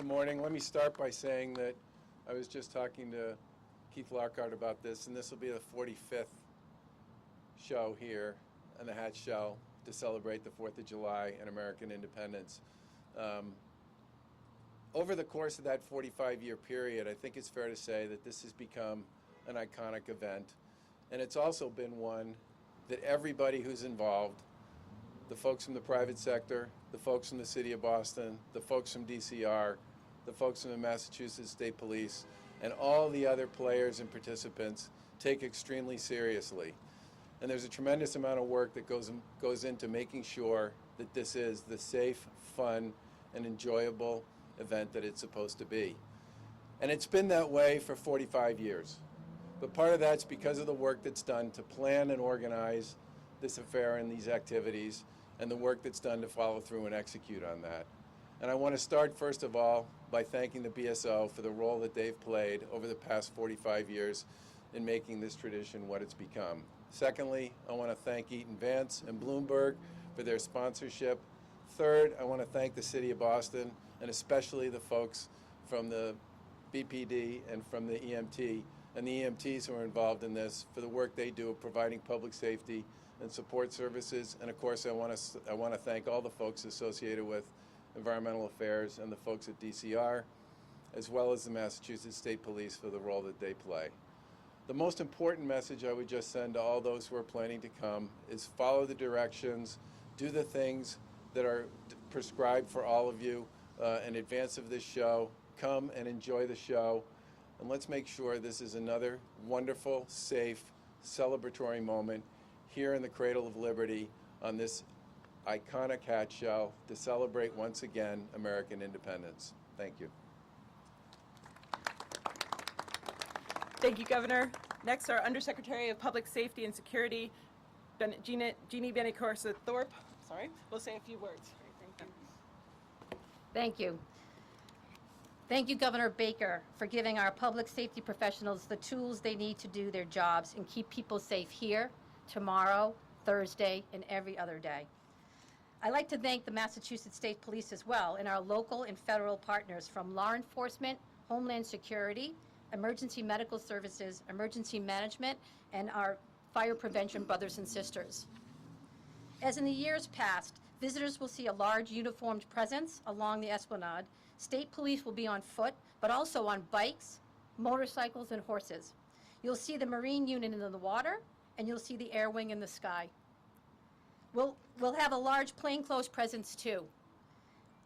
Good morning. Let me start by saying that I was just talking to Keith Lockhart about this, and this will be the 45th show here on the Hatch Shell to celebrate the 4th of July and American independence. Over the course of that 45-year period, I think it's fair to say that this has become an iconic event, and it's also been one that everybody who's involved, the folks from the private sector, the folks from the City of Boston, the folks from DCR, the folks from the Massachusetts State Police, and all the other players and participants take extremely seriously. And there's a tremendous amount of work that goes into making sure that this is the safe, fun, and enjoyable event that it's supposed to be. And it's been that way for 45 years. But part of that's because of the work that's done to plan and organize this affair and these activities, and the work that's done to follow through and execute on that. And I want to start, first of all, by thanking the BSO for the role that they've played over the past 45 years in making this tradition what it's become. Secondly, I want to thank Eaton Vance and Bloomberg for their sponsorship. Third, I want to thank the City of Boston, and especially the folks from the BPD and from the EMT, and the EMTs who are involved in this for the work they do of providing public safety and support services. And of course, I want to thank all the folks associated with environmental affairs and the folks at DCR, as well as the Massachusetts State Police for the role that they play. The most important message I would just send to all those who are planning to come is follow the directions, do the things that are prescribed for all of you in advance of this show. Come and enjoy the show, and let's make sure this is another wonderful, safe, celebratory moment here in the Cradle of Liberty on this iconic Hatch Shell to celebrate once again American independence. Thank you. Thank you, Governor. Next, our Undersecretary of Public Safety and Security, Jeannie Benicorsa-Thorpe, will say a few words. Thank you. Thank you. Thank you, Governor Baker, for giving our public safety professionals the tools they need to do their jobs and keep people safe here, tomorrow, Thursday, and every other day. I'd like to thank the Massachusetts State Police as well, and our local and federal partners from law enforcement, Homeland Security, Emergency Medical Services, Emergency Management, and our fire prevention brothers and sisters. As in the years past, visitors will see a large uniformed presence along the Esplanade. State Police will be on foot, but also on bikes, motorcycles, and horses. You'll see the Marine Unit in the water, and you'll see the Air Wing in the sky. We'll have a large plainclothes presence too.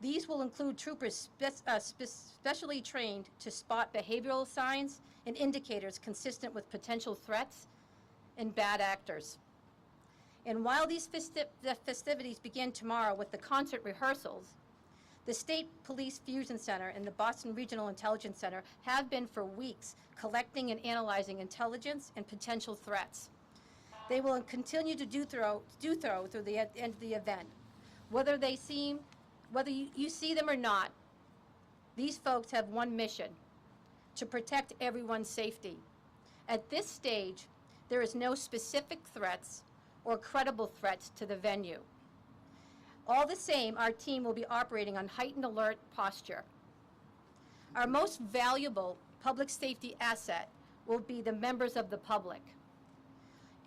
These will include troopers specially trained to spot behavioral signs and indicators consistent with potential threats and bad actors. And while these festivities begin tomorrow with the concert rehearsals, the State Police Fusion Center and the Boston Regional Intelligence Center have been for weeks collecting and analyzing intelligence and potential threats. They will continue to do through the end of the event. Whether you see them or not, these folks have one mission: to protect everyone's safety. At this stage, there is no specific threats or credible threats to the venue. All the same, our team will be operating on heightened alert posture. Our most valuable public safety asset will be the members of the public.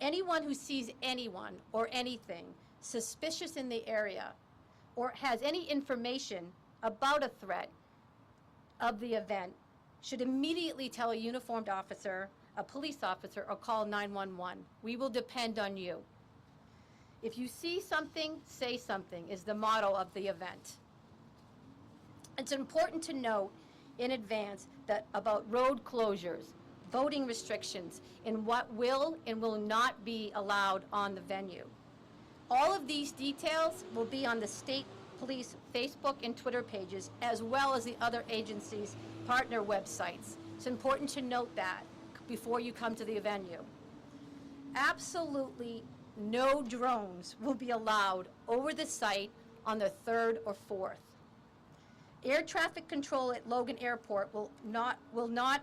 Anyone who sees anyone or anything suspicious in the area or has any information about a threat of the event should immediately tell a uniformed officer, a police officer, or call 911. We will depend on you. If you see something, say something is the motto of the event. It's important to note in advance that about road closures, voting restrictions, and what will and will not be allowed on the venue. All of these details will be on the State Police Facebook and Twitter pages, as well as the other agencies' partner websites. It's important to note that before you come to the venue. Absolutely no drones will be allowed over the site on the 3rd or 4th. Air traffic control at Logan Airport will not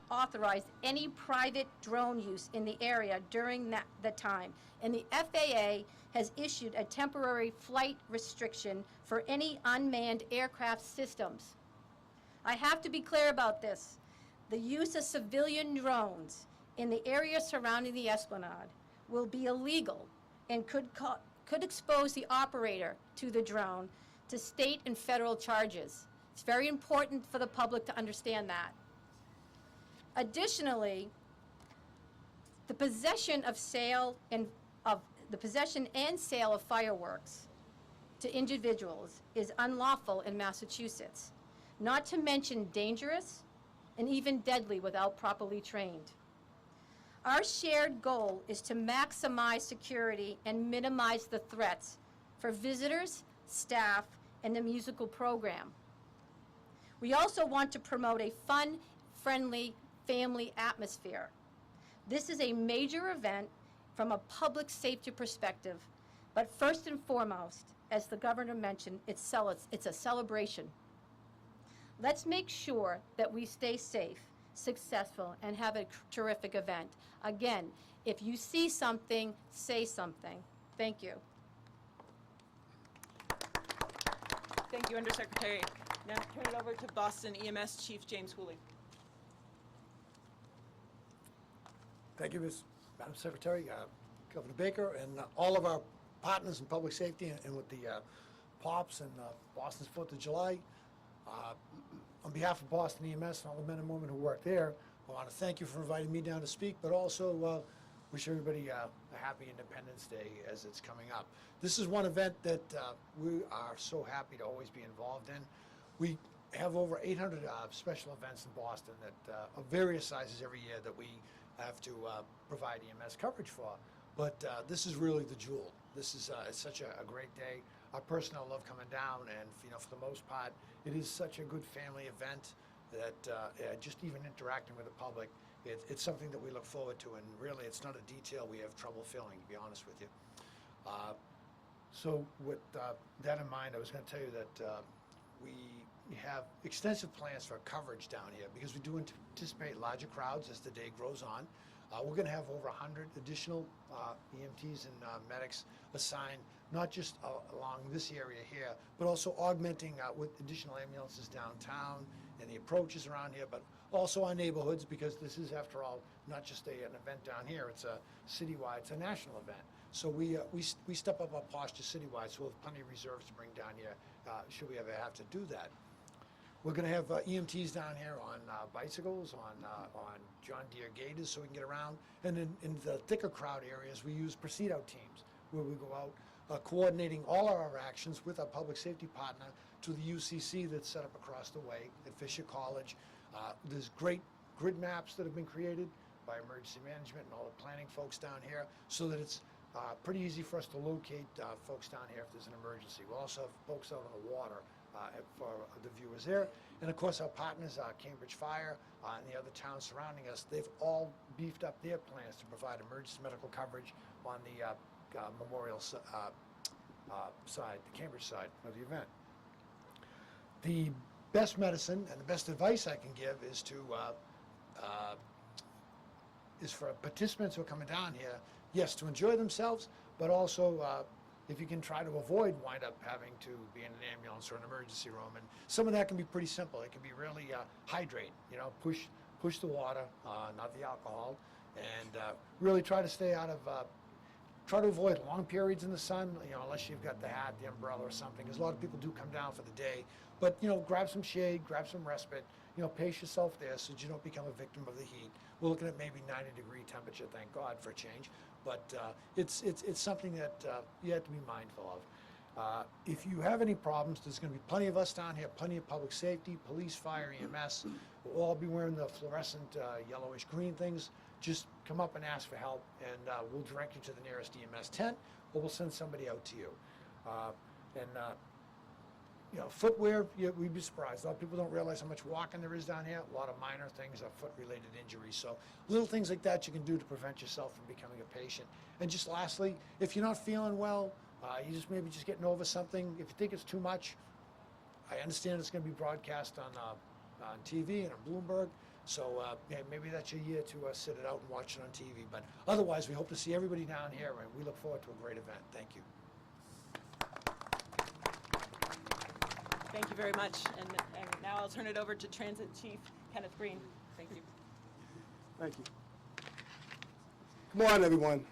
authorize any private drone use in the area during the time, and the FAA has issued a temporary flight restriction for any unmanned aircraft systems. I have to be clear about this. The use of civilian drones in the area surrounding the Esplanade will be illegal and could expose the operator to the drone to state and federal charges. It's very important for the public to understand that. Additionally, the possession and sale of fireworks to individuals is unlawful in Massachusetts, not to mention dangerous and even deadly without properly trained. Our shared goal is to maximize security and minimize the threats for visitors, staff, and the musical program. We also want to promote a fun, friendly, family atmosphere. This is a major event from a public safety perspective, but first and foremost, as the governor mentioned, it's a celebration. Let's make sure that we stay safe, successful, and have a terrific event. Again, if you see something, say something. Thank you. Thank you, Undersecretary. Now turn it over to Boston EMS Chief James Hooley. Thank you, Madam Secretary, Governor Baker, and all of our partners in public safety and with the POPs and Boston's 4th of July. On behalf of Boston EMS and all the men and women who work there, I want to thank you for inviting me down to speak, but also wish everybody a happy Independence Day as it's coming up. This is one event that we are so happy to always be involved in. We have over 800 special events in Boston that of various sizes every year that we have to provide EMS coverage for. But this is really the jewel. This is it's such a great day. Our personnel love coming down, and for the most part, it is such a good family event that just even interacting with the public, it's something that we look forward to. And really, it's not a detail we have trouble filling, to be honest with you. So with that in mind, I was going to tell you that we have extensive plans for coverage down here because we do anticipate larger crowds as the day grows on. We're going to have over 100 additional EMTs and medics assigned, not just along this area here, but also augmenting with additional ambulances downtown and the approaches around here, but also our neighborhoods, because this is, after all, not just an event down here. It's a citywide, it's a national event. So we step up our posture citywide, so we'll have plenty of reserves to bring down here should we ever have to do that. We're going to have EMTs down here on bicycles, on John Deere Gators, so we can get around. And in the thicker crowd areas, we use proceed-out teams, where we go out coordinating all our actions with our public safety partner to the UCC that's set up across the way at Fisher College. There's great grid maps that have been created by emergency management and all the planning folks down here, so that it's pretty easy for us to locate folks down here if there's an emergency. We'll also have folks out on the water for the viewers there. And of course, our partners, Cambridge Fire and the other towns surrounding us, they've all beefed up their plans to provide emergency medical coverage on the Memorial side, the Cambridge side of the event. The best medicine and the best advice I can give is for participants who are coming down here, yes, to enjoy themselves, but also if you can try to avoid wind up having to be in an ambulance or an emergency room. And some of that can be pretty simple. It can be really hydrate, push the water, not the alcohol, and really try to stay out of, try to avoid long periods in the sun, unless you've got the hat, the umbrella or something, because a lot of people do come down for the day. But, grab some shade, grab some respite, pace yourself there so that you don't become a victim of the heat. We're looking at maybe 90-degree temperature, thank God for a change. But it's something that you have to be mindful of. If you have any problems, there's going to be plenty of us down here, plenty of public safety, police, fire, EMS. We'll all be wearing the fluorescent yellowish green things. Just come up and ask for help, and we'll direct you to the nearest EMS tent, or we'll send somebody out to you. Footwear, we'd be surprised. A lot of people don't realize how much walking there is down here. A lot of minor things are foot-related injuries. So little things like that you can do to prevent yourself from becoming a patient. And just lastly, if you're not feeling well, you maybe just getting over something. If you think it's too much, I understand it's going to be broadcast on TV and on Bloomberg. So maybe that's your year to sit it out and watch it on TV. But otherwise, we hope to see everybody down here, and we look forward to a great event. Thank you. Thank you very much. And Now I'll turn it over to Transit Chief Kenneth Green. Thank you. Thank you. Good morning, everyone.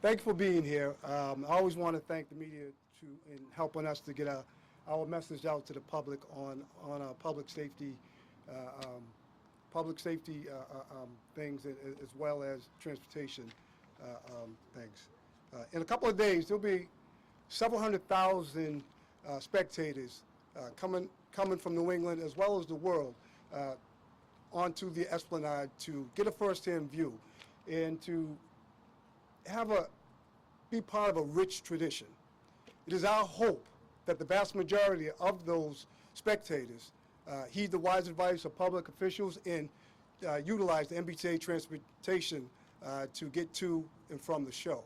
Thank you for being here. I always want to thank the media in helping us to get our message out to the public on public safety things as well as transportation things. In a couple of days, there'll be several 100,000 spectators coming from New England as well as the world onto the Esplanade to get a first-hand view and to be part of a rich tradition. It is our hope that the vast majority of those spectators heed the wise advice of public officials and utilize the MBTA transportation to get to and from the show.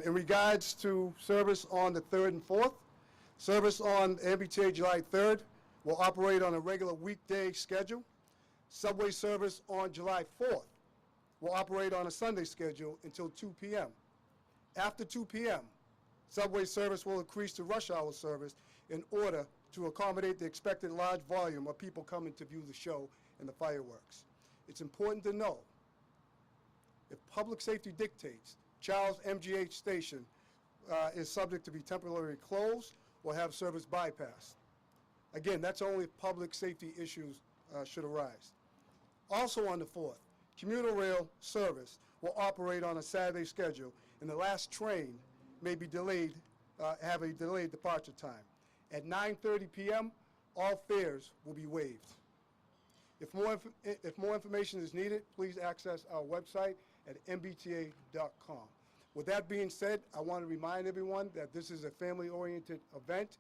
In regards to service on the 3rd and 4th, service on MBTA July 3rd will operate on a regular weekday schedule. Subway service on July 4th will operate on a Sunday schedule until 2 p.m. After 2 p.m., subway service will increase to rush hour service in order to accommodate the expected large volume of people coming to view the show and the fireworks. It's important to know, if public safety dictates, Charles MGH Station is subject to be temporarily closed or have service bypassed. Again, that's only if public safety issues should arise. Also on the 4th, commuter rail service will operate on a Saturday schedule, and the last train may be delayed, have a delayed departure time. At 9:30 p.m., all fares will be waived. If more information is needed, please access our website at mbta.com. With that being said, I want to remind everyone that this is a family-oriented event.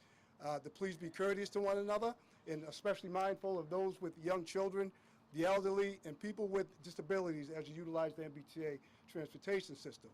To please be courteous to one another, and especially mindful of those with young children, the elderly, and people with disabilities as you utilize the MBTA transportation system.